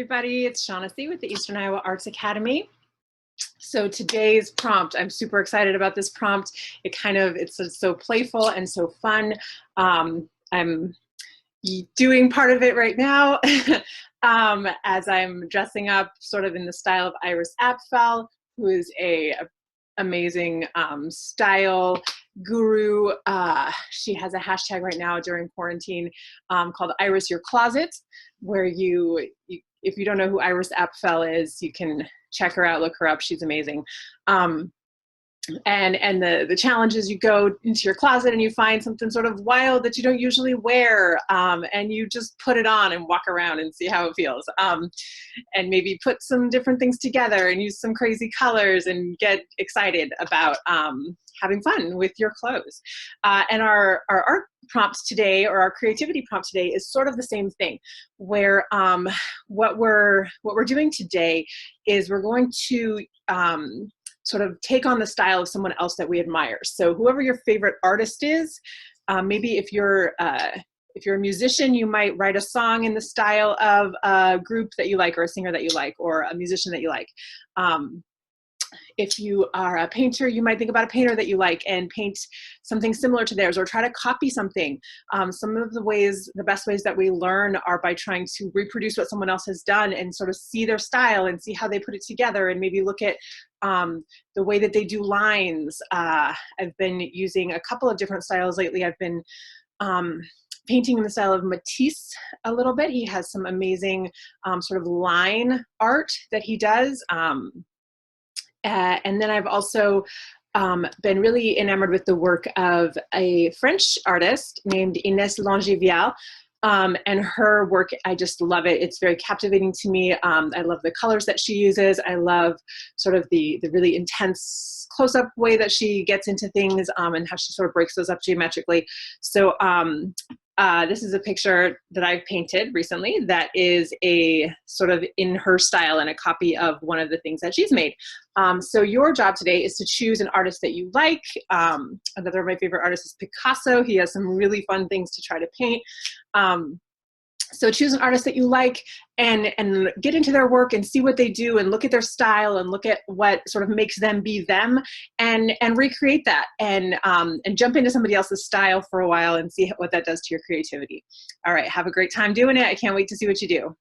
everybody. It's Shawnacy with the Eastern Iowa Arts Academy. So today's prompt, I'm super excited about this prompt. It's so playful and so fun. I'm doing part of it right now as I'm dressing up sort of in the style of Iris Apfel, who is a amazing style guru. She has a hashtag right now during quarantine called Iris Your Closet, where if you don't know who Iris Apfel is, you can check her out, look her up. She's amazing. And the challenge is you go into your closet and you find something sort of wild that you don't usually wear, and you just put it on and walk around and see how it feels. And maybe put some different things together and use some crazy colors and get excited about having fun with your clothes. And our art prompts today, or our creativity prompt today, is sort of the same thing, where what we're doing today is we're going to sort of take on the style of someone else that we admire. So whoever your favorite artist is, maybe if you're a musician, you might write a song in the style of a group that you like, or a singer that you like, or a musician that you like. If you are a painter, you might think about a painter that you like and paint something similar to theirs, or try to copy something. Some of the best ways that we learn are by trying to reproduce what someone else has done and sort of see their style and see how they put it together, and maybe look at the way that they do lines. I've been using a couple of different styles lately. I've been painting in the style of Matisse a little bit. He has some amazing sort of line art that he does. And then I've also been really enamored with the work of a French artist named Inès Langivial. And her work, I just love it. It's very captivating to me. I love the colors that she uses. I love sort of the really intense close-up way that she gets into things, and how she sort of breaks those up geometrically. So this is a picture that I've painted recently that is a sort of in her style and a copy of one of the things that she's made. So your job today is to choose an artist that you like. Another of my favorite artists is Picasso. He has some really fun things to try to paint. So choose an artist that you like and get into their work and see what they do, and look at their style and look at what sort of makes them be them, and recreate that, and jump into somebody else's style for a while and see what that does to your creativity. All right, have a great time doing it. I can't wait to see what you do.